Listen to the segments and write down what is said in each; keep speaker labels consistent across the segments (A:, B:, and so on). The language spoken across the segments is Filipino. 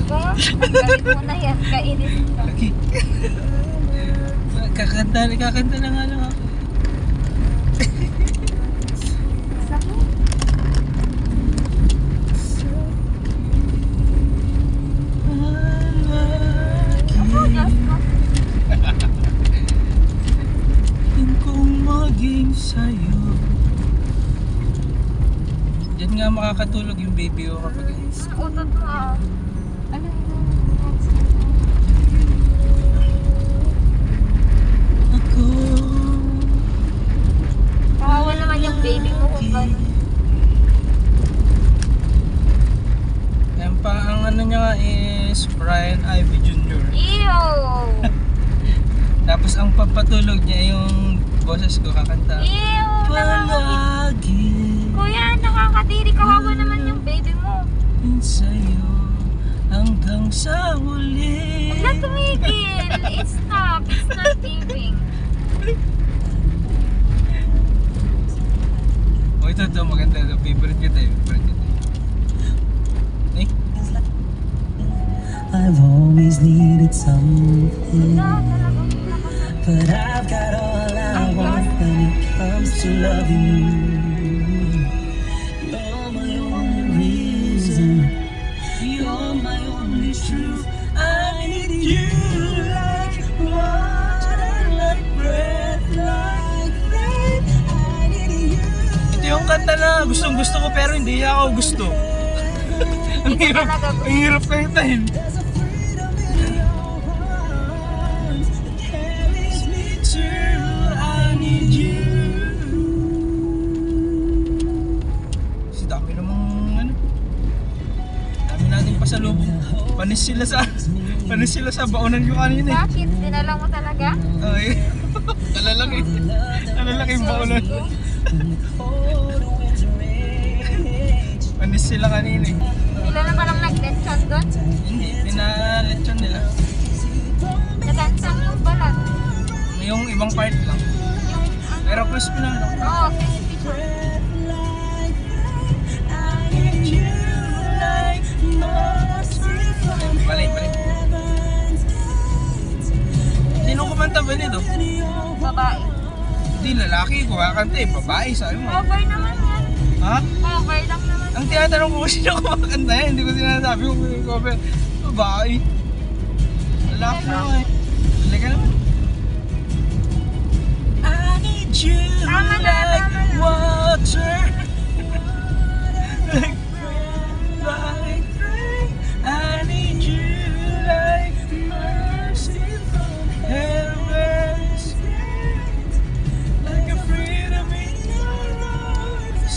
A: Galit mo na yan, kainis ka.
B: Laki. Kakanta na nga lang ako.
A: Sakit. Ako, Diyos ko.
B: Kung maging sa'yo. Diyan nga makakatulog yung baby ko kapag
A: Utot mo ah. Ano yun?
B: ako.
A: Kawawa naman yung baby mo kung gano'n.
B: Yan pa, ang ano niya nga is Brian Ivy Jr.
A: Ew!
B: Tapos ang papatulog niya yung boses ko kakanta.
A: Ew!
B: Palagi
A: Kuya, nakakadiri. Kawawa naman yung baby mo.
B: sa'yo hanggang sa huli.
A: Huwag na tumigil. It's stop. It's not giving.
B: Oh, ito maganda. Ito, favorite kita eh. Favorite kita eh.
C: I've always needed something,
A: Wala, talagang nakakadiri.
C: but I've got all I want when it comes to loving you. You're my only reason, you're my only truth. I need you like water, like breath, like rain. I need you.
B: Ito yung kanta na gustong gusto ko pero hindi ako gusto. Ang
A: Hindi
B: hirap,
A: talaga gusto.
B: ang hirap kantahin.
C: There's a freedom in your arms that carries me to. I need you.
B: Kasi dami namang ano. Dami nating pasalubong. Panis sila sa baonan ko kanina eh.
A: Bakit? Dinala mo talaga?
B: Ay. Kalalaki. Kalalaki yung baonan. Panis sila kanina eh.
A: Sila na palang nag-lechon doon.
B: Hindi, pinalechon nila.
A: Nag-lechon yung balat.
B: Yung ibang part lang.
A: Yung ano.
B: Pero crispy na lang.
A: Oo, crispy siya.
B: Balik. Sino kumanta ba nito?
A: Babae.
B: Hindi, lalaki. Kumakanta eh. Babae, sabi mo.
A: Cover naman yan.
B: Ha?
A: Cover lang naman.
B: Ang tinatanong ko kung sino kumakanta yan. Hindi ko sinasabi kung cover. Babae. Lalaki na nga eh. Balik ka naman. I need you
A: Tama na,
B: like
A: tama na.
B: water. Like breath, like rain. I need you like mercy from heaven's gate. Like a freedom in your arms.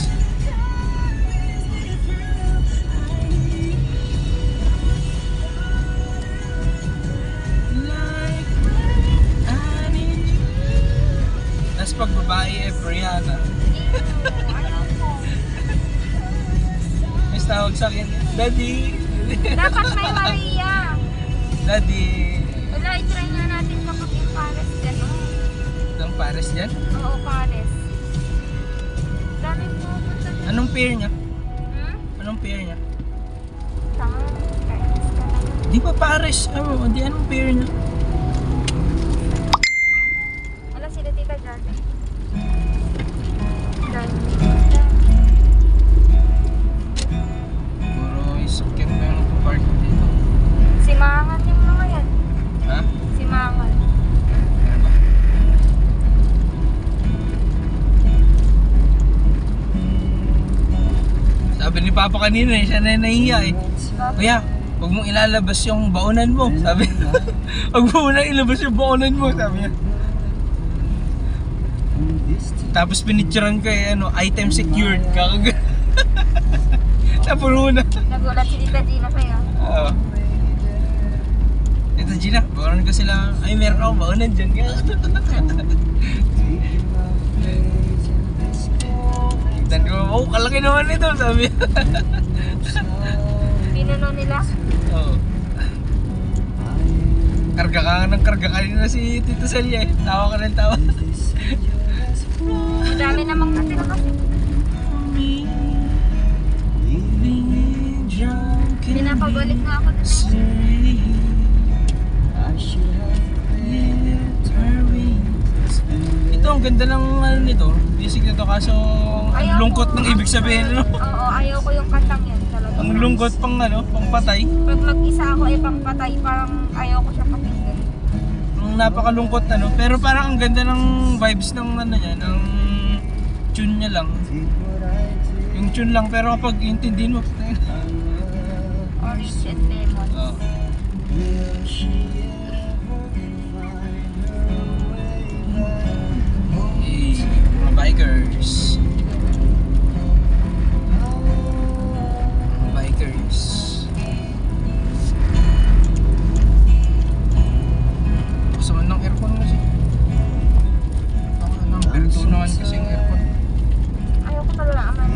B: Like rain, I need you. Tapos pag babae eh, Brianna.
A: Ano po?
B: May tawag sa akin, Daddy.
A: Dapat may Maria.
B: Daddy.
A: Wala, i-try nga natin kapag yung Paris dyan.
B: Itong Paris dyan?
A: Oo, Paris. Dami po punta dyan.
B: Anong pair niya?
A: Hmm?
B: Anong pair niya?
A: Tama, Paris ka lang.
B: Di ba Paris? Di anong pair niya?
A: Wala sila tita dyan. Dyan.
B: Puro isakyan mo yung park dito.
A: Simangan yung mga yan.
B: Ha?
A: Simangan.
B: Ano ba? Sabi ni Papa kanina eh, siya na nahiya eh. Kuya, huwag mong ilalabas yung baonan mo. Sabi huwag mo muna ilabas yung baonan mo, sabi niya. Tapos pinicturean ko eh, item secured. Kakag... Napuno na.
A: Nagulat si Tita Gina sa'yo.
B: Oo. Ito Gina, baonan ko sila. Ay, meron akong baonan dyan. Dan ko, oh, kalaki naman ito, sabi.
A: Pinuno nila.
B: Oo. Karga kanina si Tito Celia eh. Tawa ka rin tawa.
A: Madami namang natira kasi. Pabalik nga ako dun.
B: Ito, ang ganda ng ano nito, music nito kaso ang
A: Ayaw
B: lungkot
A: ko.
B: ng ibig sabihin, no?
A: Oo, ayaw ko yung kantang yan talaga.
B: Ang lungkot pang ano, pang patay.
A: Pag mag-isa ako ay pang patay, parang ayaw ko siya pakinggan.
B: Ang napakalungkot ano, pero parang ang ganda ng vibes ng ano niya, ng tune niya lang. Yung tune lang, pero kapag intindihin mo,
A: Orange and lemon.
B: oh. Hey, mga bikers. Mga bikers. Gusto man ng aircon kasi. Number 2 naman kasi yung aircon.
A: Ayaw ko talaga naman.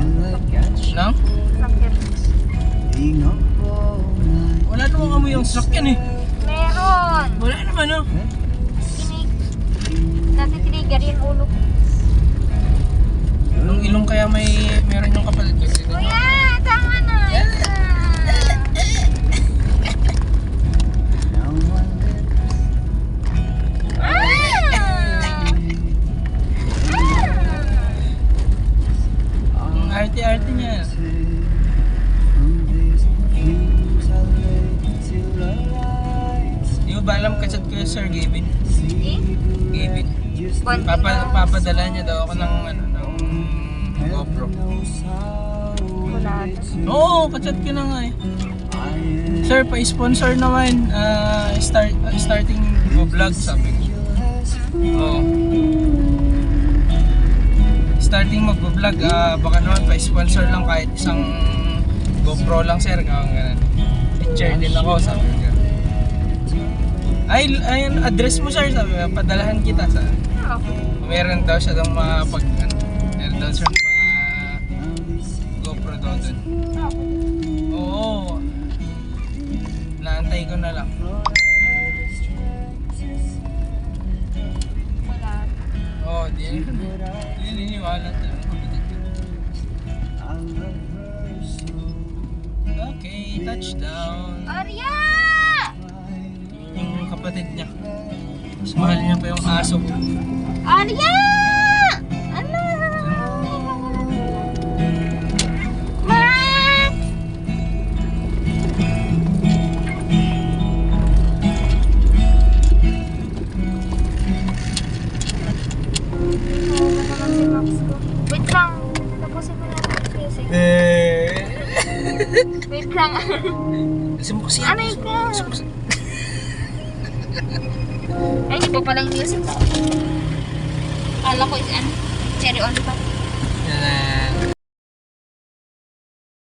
B: No?
A: Sakit.
B: Wala namang amoy yung sakyan eh.
A: Meron!
B: Wala naman no?
A: Tinig. Natitrigger yung ulo ko.
B: Nung ilong kaya meron yung kapalit ko.
A: Kuya! Tama na!
B: Ang arte-arte niya. Di mo ba alam kachat ko yung Sir Gavin? Gavin. Papadala niya daw ako ng ano, ng GoPro.
A: Wala.
B: Oo, kachat ko na nga eh. Sir, pa-sponsor naman. Starting vlog, sabi ko. Oo. Starting mag-vlog, baka naman pa-sponsor lang kahit isang GoPro lang, sir. Ganun. Picture din ako, sabi ko. Ay, ayun, address mo, sir, sabi ko. Padalahan kita sa... Meron daw siya daw meron daw siya GoPro daw dun. Oo. Naantay ko na lang.
A: Wala.
B: Oo, di niniwala talaga. Okay, touchdown.
A: Arya!
B: Yung kapatid niya. Mas mahal niya pa yung aso ko.
A: Arya! Ano? Max! Oo, naman si Max ko. Wait lang. Tapusin mo natin yung music. Wait lang.
B: Kasi mo kasi.
A: Aray ka! Ay, di ba palang music? Kala ko is ano? Cherry on pa.
B: Yan